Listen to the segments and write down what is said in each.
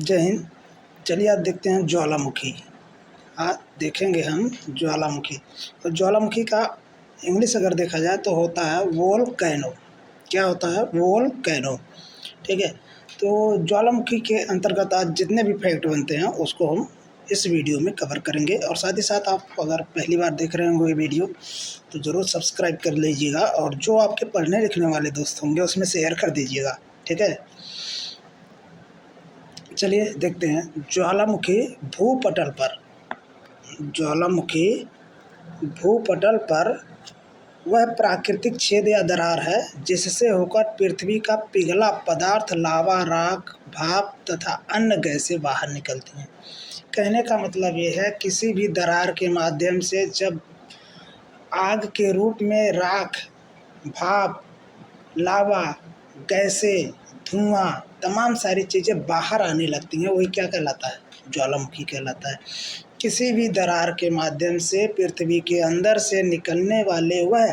जय हिंद। चलिए आज देखते हैं ज्वालामुखी। आज देखेंगे हम ज्वालामुखी। तो ज्वालामुखी का इंग्लिश अगर देखा जाए तो होता है वोल्केनो। क्या होता है? वोल्केनो। ठीक है। तो ज्वालामुखी के अंतर्गत आज जितने भी फैक्ट बनते हैं उसको हम इस वीडियो में कवर करेंगे। और साथ ही साथ आप अगर पहली बार देख रहे होंगे ये वीडियो तो ज़रूर सब्सक्राइब कर लीजिएगा और जो आपके पढ़ने लिखने वाले दोस्त होंगे उसमें शेयर कर दीजिएगा। ठीक है। चलिए देखते हैं। ज्वालामुखी भूपटल पर ज्वालामुखी भूपटल पर वह प्राकृतिक छेद या दरार है जिससे होकर पृथ्वी का पिघला पदार्थ लावा, राख, भाप तथा अन्य गैसें बाहर निकलती हैं। कहने का मतलब ये है किसी भी दरार के माध्यम से जब आग के रूप में राख, भाप, लावा, गैसें, धुआं, तमाम सारी चीज़ें बाहर आने लगती हैं, वही क्या कहलाता है? ज्वालामुखी कहलाता है। किसी भी दरार के माध्यम से पृथ्वी के अंदर से निकलने वाले वह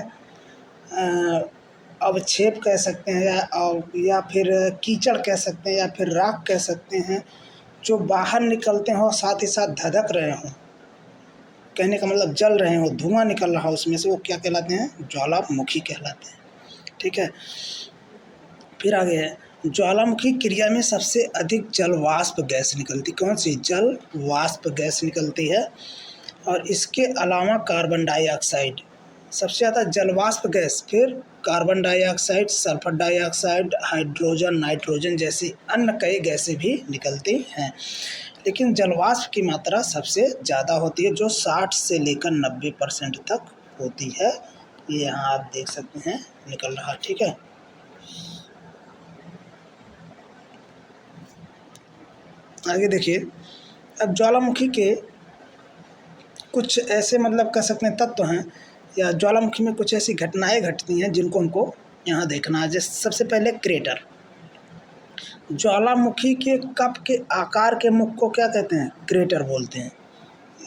अवक्षेप कह सकते हैं या फिर कीचड़ कह सकते हैं या फिर राख कह सकते हैं, जो बाहर निकलते हों साथ ही साथ धधक रहे हों, कहने का मतलब जल रहे हों, धुआं निकल रहा हो उसमें से, वो क्या कहलाते हैं? ज्वालामुखी कहलाते हैं। ठीक है। फिर आगे है ज्वालामुखी क्रिया में सबसे अधिक जल वाष्प गैस निकलती। कौन सी? जल वाष्प गैस निकलती है। और इसके अलावा कार्बन डाइऑक्साइड, सबसे ज़्यादा जल वाष्प गैस, फिर carbon dioxide, sulphur dioxide, hydrogen, nitrogen जैसी अन्य कई गैसें भी निकलती हैं। लेकिन जल वाष्प की मात्रा सबसे ज़्यादा होती है जो 60 से लेकर 90% तक होती है। ये यहाँ आप देख सकते हैं निकल रहा। ठीक है। आगे देखिए। अब ज्वालामुखी के कुछ ऐसे मतलब कह सकते हैं तत्व हैं या ज्वालामुखी में कुछ ऐसी घटनाएं घटती हैं जिनको हमको यहाँ देखना है। जैसे सबसे पहले क्रेटर। ज्वालामुखी के कप के आकार के मुख को क्या कहते हैं? क्रेटर बोलते हैं।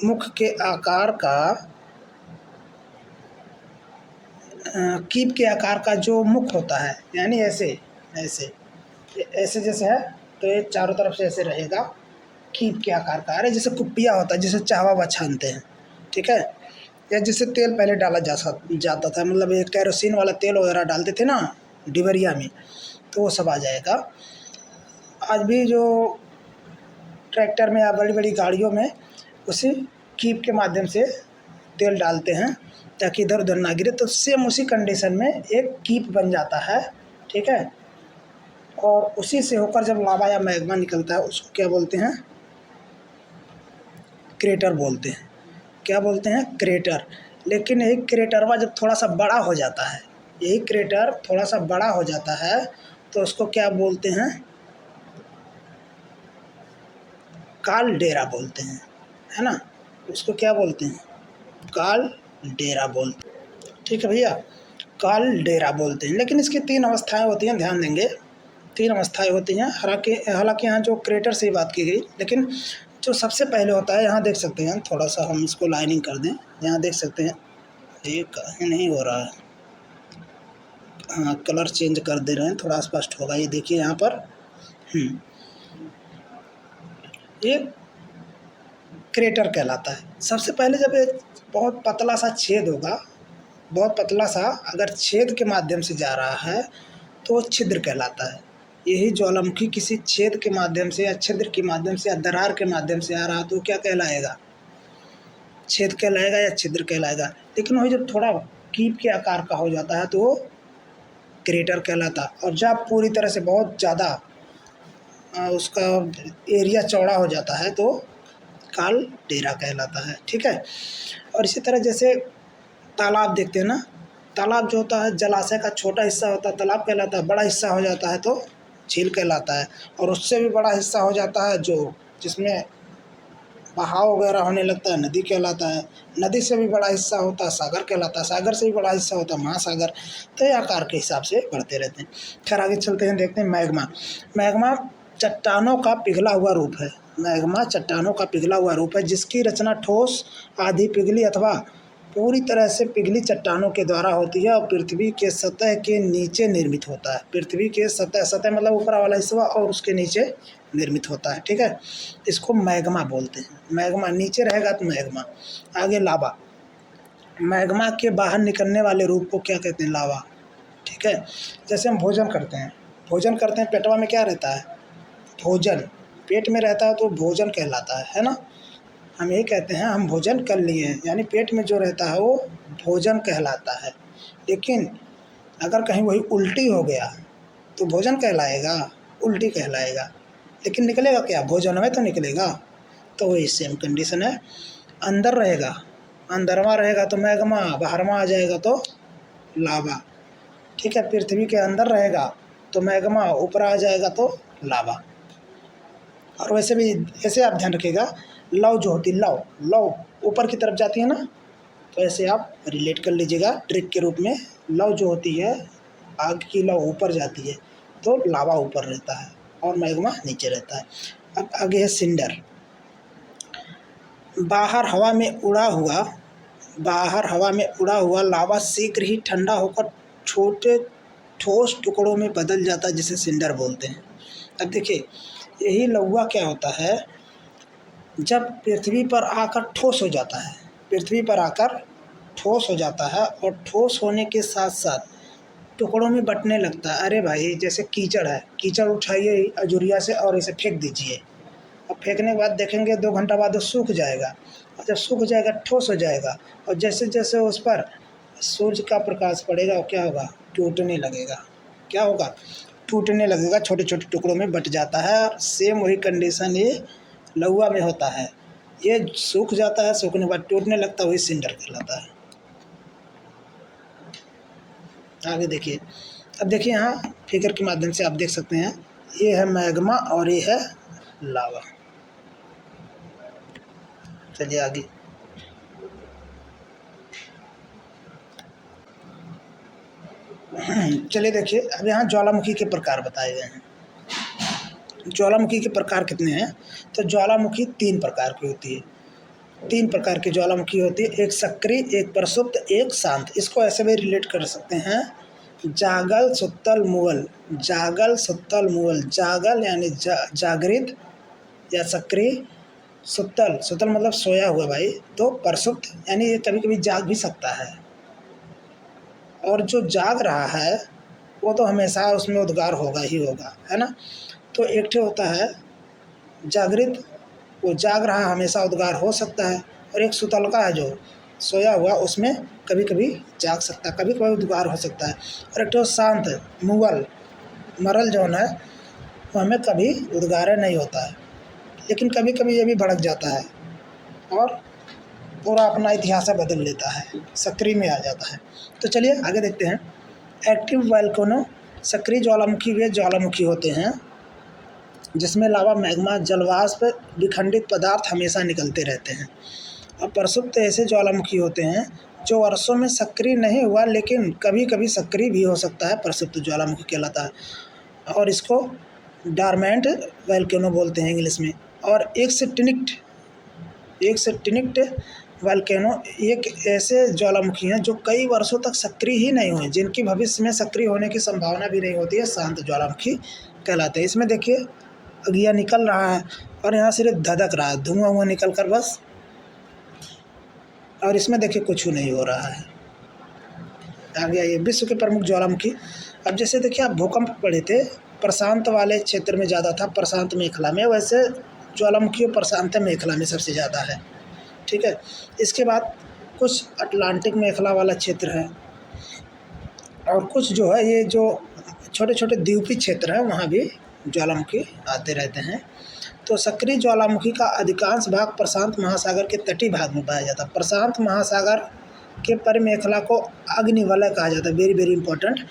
मुख के आकार का कीप के आकार का जो मुख होता है, यानी ऐसे ऐसे ऐसे जैसे है तो ये चारों तरफ से ऐसे रहेगा, कीप के आकार का। अरे जैसे कुप्पिया होता है जिसे चावा छानते हैं। ठीक है। या जिससे तेल पहले डाला जाता था, मतलब ये कैरोसिन वाला तेल वगैरह डालते थे ना डिबरिया में, तो वो सब आ जाएगा। आज भी जो ट्रैक्टर में या बड़ी बड़ी गाड़ियों में उसी कीप के माध्यम से तेल डालते हैं ताकि इधर उधर ना गिरे, तो सेम उसी कंडीशन में एक कीप बन जाता है। ठीक है। और उसी से होकर जब लावा या मैग्मा निकलता है उसको क्या बोलते हैं? क्रेटर बोलते हैं। क्या बोलते हैं? क्रेटर। लेकिन यही क्रेटरवा जब थोड़ा सा बड़ा हो जाता है, यही क्रेटर थोड़ा सा बड़ा हो जाता है तो उसको क्या बोलते हैं? कालडेरा बोलते हैं, है ना। उसको क्या बोलते हैं? कालडेरा बोलते हैं। ठीक है भैया, कालडेरा बोलते हैं। लेकिन इसकी 3 अवस्थाएं होती हैं, ध्यान देंगे। 3 अवस्थाएं होती हैं। हालांकि यहाँ जो क्रेटर से ही बात की गई, लेकिन जो सबसे पहले होता है, यहाँ देख सकते हैं, थोड़ा सा हम इसको लाइनिंग कर दें। यहाँ देख सकते हैं, ये कहीं नहीं हो रहा है। हाँ, कलर चेंज कर दे रहे हैं, थोड़ा स्पष्ट होगा। ये देखिए यहाँ पर ये क्रेटर कहलाता है। सबसे पहले जब ये बहुत पतला सा छेद होगा, बहुत पतला सा अगर छेद के माध्यम से जा रहा है तो वो छिद्र कहलाता है। यही ज्वालामुखी किसी छेद के माध्यम से या छिद्र के माध्यम से या दरार के माध्यम से आ रहा तो क्या कहलाएगा? छेद कहलाएगा या छिद्र कहलाएगा। लेकिन वही जब थोड़ा कीप के आकार का हो जाता है तो वो क्रेटर कहलाता है। और जब पूरी तरह से बहुत ज़्यादा उसका एरिया चौड़ा हो जाता है तो कालडेरा कहलाता है। ठीक है। और इसी तरह जैसे तालाब देखते हैं ना, तालाब जो होता है जलाशय का छोटा हिस्सा होता है तालाब कहलाता है, बड़ा हिस्सा हो जाता है तो झील कहलाता है। और उससे भी बड़ा हिस्सा हो जाता है जो जिसमें बहाव वगैरह होने लगता है, नदी कहलाता है। नदी से भी बड़ा हिस्सा होता है सागर कहलाता है। सागर से भी बड़ा हिस्सा होता है महासागर। तो ये आकार के हिसाब से बढ़ते रहते हैं। खैर आगे चलते हैं, देखते हैं मैग्मा। मैग्मा चट्टानों का पिघला हुआ रूप है। मैग्मा चट्टानों का पिघला हुआ रूप है जिसकी रचना ठोस, आधी पिघली अथवा पूरी तरह से पिघली चट्टानों के द्वारा होती है और पृथ्वी के सतह के नीचे निर्मित होता है। पृथ्वी के सतह, सतह मतलब ऊपर वाला हिस्सा, और उसके नीचे निर्मित होता है। ठीक है, इसको मैग्मा बोलते हैं। मैग्मा नीचे रहेगा तो मैग्मा। आगे लावा। मैग्मा के बाहर निकलने वाले रूप को क्या कहते हैं? लावा। ठीक है, जैसे हम भोजन करते हैं, पेटवा में क्या रहता है? भोजन। पेट में रहता है तो भोजन कहलाता है ना। हम यही कहते हैं हम भोजन कर लिए हैं, यानी पेट में जो रहता है वो भोजन कहलाता है। लेकिन अगर कहीं वही उल्टी हो गया तो भोजन कहलाएगा? उल्टी कहलाएगा। लेकिन निकलेगा क्या? भोजन में तो निकलेगा। तो वही सेम कंडीशन है। अंदर रहेगा, अंदरवा रहेगा तो मैग्मा, बाहरवा आ जाएगा तो लावा। ठीक है, पृथ्वी के अंदर रहेगा तो मैग्मा, ऊपर आ जाएगा तो लावा। और वैसे भी ऐसे आप ध्यान रखिएगा, लौ जो होती है, लौ ऊपर की तरफ जाती है ना, तो ऐसे आप रिलेट कर लीजिएगा ट्रिक के रूप में। लौ जो होती है, आग की लौ ऊपर जाती है तो लावा ऊपर रहता है और मैग्मा नीचे रहता है। अब आगे है सिंडर। बाहर हवा में उड़ा हुआ लावा शीघ्र ही ठंडा होकर छोटे ठोस टुकड़ों में बदल जाता है, जिसे सिंडर बोलते हैं। अब देखिए, यही लौवा क्या होता है, जब पृथ्वी पर आकर ठोस हो जाता है और ठोस होने के साथ साथ टुकड़ों में बंटने लगता है। अरे भाई, जैसे कीचड़ है, कीचड़ उठाइए अजुरिया से और इसे फेंक दीजिए, और फेंकने के बाद देखेंगे 2 घंटा बाद वो सूख जाएगा, और जब सूख जाएगा ठोस हो जाएगा, और जैसे जैसे उस पर सूर्य का प्रकाश पड़ेगा वो क्या होगा? टूटने लगेगा। क्या होगा? टूटने लगेगा, छोटे छोटे टुकड़ों में बट जाता है। और सेम वही कंडीशन ये लौवा में होता है। ये सूख जाता है, सूखने के बाद टूटने लगता है, वही सिंडर कहलाता है। आगे देखिए। अब देखिए, यहाँ फिगर के माध्यम से आप देख सकते हैं, ये है मैग्मा और ये है लावा। चलिए आगे। चलिए देखिए, अब यहाँ ज्वालामुखी के प्रकार बताए गए हैं। ज्वालामुखी के प्रकार कितने हैं? तो ज्वालामुखी 3 प्रकार की होती है। 3 प्रकार की ज्वालामुखी होती है, एक सक्रिय, एक प्रसुप्त, एक शांत। इसको ऐसे भी रिलेट कर सकते हैं, जागल, सुत्तल, मुगल। जागल, सुत्तल, मुगल। जागल यानी जागृत या सक्रिय। सुत्तल मतलब सोया हुआ भाई। तो प्रसुप्त यानी ये कभी कभी जाग भी सकता है। और जो जाग रहा है वो तो हमेशा उसमें उद्गार होगा ही होगा, है ना। तो एक ठे होता है जागृत, वो जाग रहा है, हमेशा उद्गार हो सकता है। और एक सुतलका है जो सोया हुआ, उसमें कभी कभी जाग सकता है, कभी कभी उद्गार हो सकता है। और एक ठे शांत मुगल, मरल जौन है वो हमें कभी उद्गार नहीं होता है, लेकिन कभी कभी ये भी भड़क जाता है और पूरा अपना इतिहास बदल लेता है, सक्रिय में आ जाता है। तो चलिए आगे देखते हैं। एक्टिव वोल्केनो, सक्रिय ज्वालामुखी वे ज्वालामुखी होते हैं जिसमें लावा, मैग्मा, जलवाष्प, विखंडित पदार्थ हमेशा निकलते रहते हैं। और प्रसुप्त ऐसे ज्वालामुखी होते हैं जो वर्षों में सक्रिय नहीं हुआ लेकिन कभी कभी सक्रिय भी हो सकता है, प्रसुप्त ज्वालामुखी कहलाता है। और इसको डॉर्मेंट वोल्केनो बोलते हैं इंग्लिश में। और एक्सटिंक्ट वोल्केनो एक ऐसे ज्वालामुखी हैं जो कई वर्षों तक सक्रिय ही नहीं हुए, जिनकी भविष्य में सक्रिय होने की संभावना भी नहीं होती है, शांत ज्वालामुखी कहलाते हैं। इसमें देखिए, अगिया निकल रहा है और यहाँ सिर्फ धधक रहा है, धुआं निकल कर बस। और इसमें देखिए कुछ नहीं हो रहा है। आ गया ये विश्व के प्रमुख ज्वालामुखी। अब जैसे देखिए, आप भूकंप पढ़े थे, प्रशांत वाले क्षेत्र में ज़्यादा था, प्रशांत मेखला में। वैसे ज्वालामुखी प्रशांत मेखला में सबसे ज़्यादा है। ठीक है, इसके बाद कुछ अटलांटिक मेखला वाला क्षेत्र है, और कुछ जो है ये जो छोटे छोटे द्वीपीय क्षेत्र है, वहाँ भी ज्वालामुखी आते रहते हैं। तो सक्रिय ज्वालामुखी का अधिकांश भाग प्रशांत महासागर के तटीय भाग में पाया जाता है। प्रशांत महासागर के परिमेखला को अग्निवलय कहा जाता है, वेरी वेरी इंपॉर्टेंट।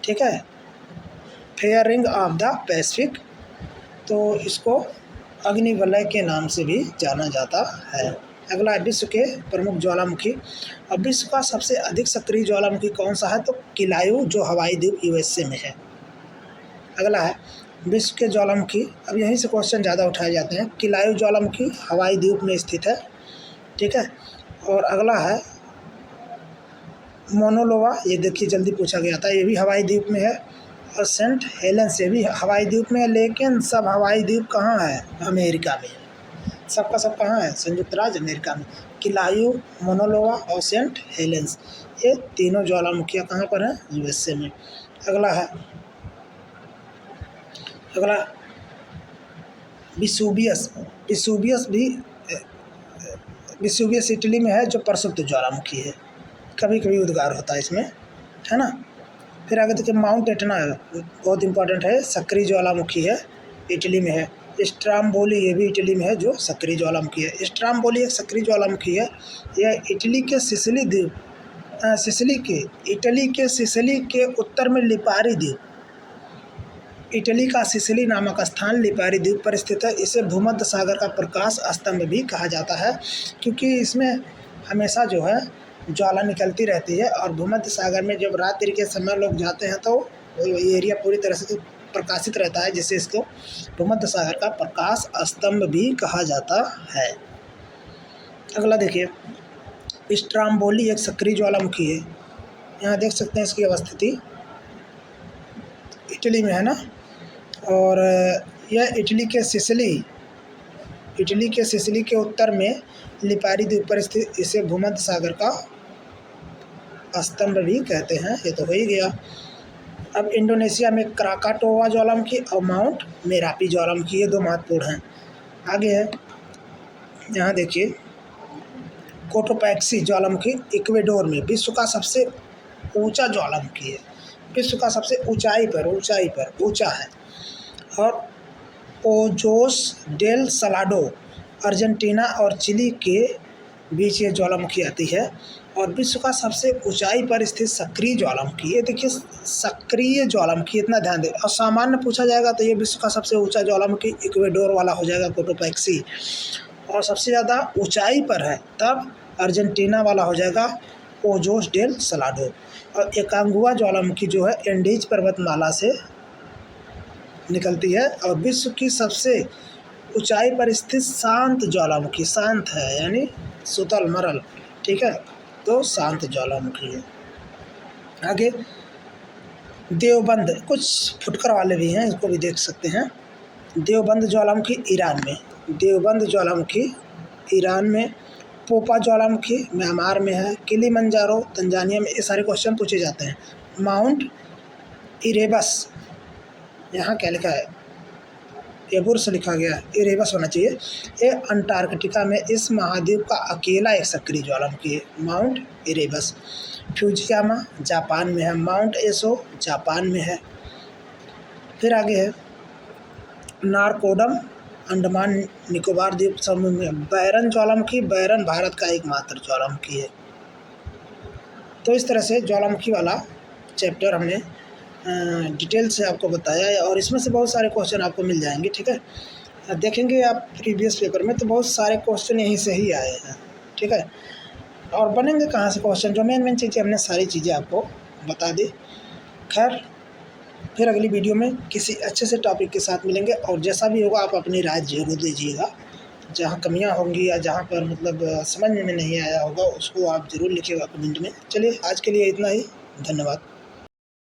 ठीक है, fair ring of the Pacific, तो इसको अग्निवलय के नाम से भी जाना जाता है। अगला है विश्व के प्रमुख ज्वालामुखी। अब विश्व का सबसे अधिक सक्रिय ज्वालामुखी कौन सा है? तो किलायू, जो हवाई द्वीप यूएसए में है। अगला है विश्व के ज्वालामुखी। अब यहीं से क्वेश्चन ज़्यादा उठाए जाते हैं। किलायू ज्वालामुखी हवाई द्वीप में स्थित है। ठीक है, और अगला है मोनोलोवा, ये देखिए जल्दी पूछा गया था, ये भी हवाई द्वीप में है। और सेंट हेलेंस, ये भी हवाई द्वीप में है, लेकिन सब हवाई द्वीप कहाँ है? अमेरिका में। सबका सब कहाँ है? संयुक्त राज्य अमेरिका में। किलायू, मोनोलोवा और सेंट हेलेंस, ये तीनों ज्वालामुखियाँ कहाँ पर हैं? यूएसए में। अगला विसुवियस। विसुवियस इटली में है, जो प्रसुप्त ज्वालामुखी है, कभी कभी उद्गार होता है इसमें, है ना। फिर आगे देखिए माउंट एटना है, बहुत इंपॉर्टेंट है, सक्रिय ज्वालामुखी है, इटली में है। स्ट्राम्बोली, ये भी इटली में है, जो सक्रिय ज्वालामुखी है। स्ट्राम्बोली एक सक्रिय ज्वालामुखी है। यह इटली के सिसिली द्वीप इटली के सिसिली के उत्तर में लिपारी द्वीप, इटली का सिसिली नामक स्थान लिपारी द्वीप पर स्थित है। इसे भूमध्य सागर का प्रकाश स्तंभ भी कहा जाता है, क्योंकि इसमें हमेशा जो है ज्वाला निकलती रहती है, और भूमध्य सागर में जब रात्रि के समय लोग जाते हैं तो ये एरिया पूरी तरह से प्रकाशित रहता है, जिससे इसको भूमध्य सागर का प्रकाश स्तंभ भी कहा जाता है। अगला देखिए स्ट्राम्बोली एक सक्रिय ज्वालामुखी है। यहाँ देख सकते हैं इसकी अवस्थिति इटली में है ना, और यह इटली के सिसिली के उत्तर में लिपारी द्वीप पर स्थित, इसे भूमध्य सागर का स्तंभ भी कहते हैं। ये तो हो ही गया। अब इंडोनेशिया में क्राकाटोवा ज्वालामुखी और माउंट मेरापी ज्वालामुखी, ये दो महत्वपूर्ण हैं। आगे है, यहाँ देखिए कोटोपैक्सी ज्वालामुखी इक्वेडोर में विश्व का सबसे ऊंचा ज्वालामुखी है, विश्व का सबसे ऊंचाई पर ऊंचा है। और ओजोस डेल सलाडो अर्जेंटीना और चिली के बीच ये ज्वालामुखी आती है, और विश्व का सबसे ऊंचाई पर स्थित सक्रिय ज्वालामुखी। ये देखिए सक्रिय ज्वालामुखी, इतना ध्यान दें। और सामान्य पूछा जाएगा तो ये विश्व का सबसे ऊंचा ज्वालामुखी इक्वेडोर वाला हो जाएगा, कोटोपैक्सी। और सबसे ज़्यादा ऊंचाई पर है तब अर्जेंटीना वाला हो जाएगा, ओजोस डेल सलाडो। और एकांगुआ ज्वालामुखी जो है एंडीज पर्वतमाला से निकलती है, और विश्व की सबसे ऊंचाई पर स्थित शांत ज्वालामुखी, शांत है यानी सुतल मरल, ठीक है, तो शांत ज्वालामुखी है। आगे देवबंद, कुछ फुटकर वाले भी हैं, इसको भी देख सकते हैं। देवबंद ज्वालामुखी ईरान में, देवबंद ज्वालामुखी ईरान में। पोपा ज्वालामुखी म्यांमार में है। किलिमंजारो तंजानिया में। ये सारे क्वेश्चन पूछे जाते हैं। माउंट इरेबस, यहाँ क्या लिखा है? एबुर्स लिखा गया है, इरेबस होना चाहिए। ये अंटार्कटिका में इस महाद्वीप का अकेला एक सक्रिय ज्वालामुखी है, माउंट इरेबस। फ्यूजियामा जापान में है। माउंट एसो जापान में है। फिर आगे है नारकोडम अंडमान निकोबार द्वीप समूह में। बैरन ज्वालामुखी, बैरन भारत का एकमात्र ज्वालामुखी है। तो इस तरह से ज्वालामुखी वाला चैप्टर हमने डिटेल से आपको बताया है, और इसमें से बहुत सारे क्वेश्चन आपको मिल जाएंगे, ठीक है। देखेंगे आप प्रीवियस पेपर में तो बहुत सारे क्वेश्चन यहीं से ही आए हैं, ठीक है। और बनेंगे कहाँ से क्वेश्चन, जो मेन चीज़ें हमने सारी चीज़ें आपको बता दी। खैर, फिर अगली वीडियो में किसी अच्छे से टॉपिक के साथ मिलेंगे, और जैसा भी होगा आप अपनी राय जरूर दीजिएगा। जहाँ कमियाँ होंगी या जहाँ पर मतलब समझ में नहीं आया होगा, उसको आप ज़रूर लिखिएगा कमेंट में। चलिए, आज के लिए इतना ही। धन्यवाद।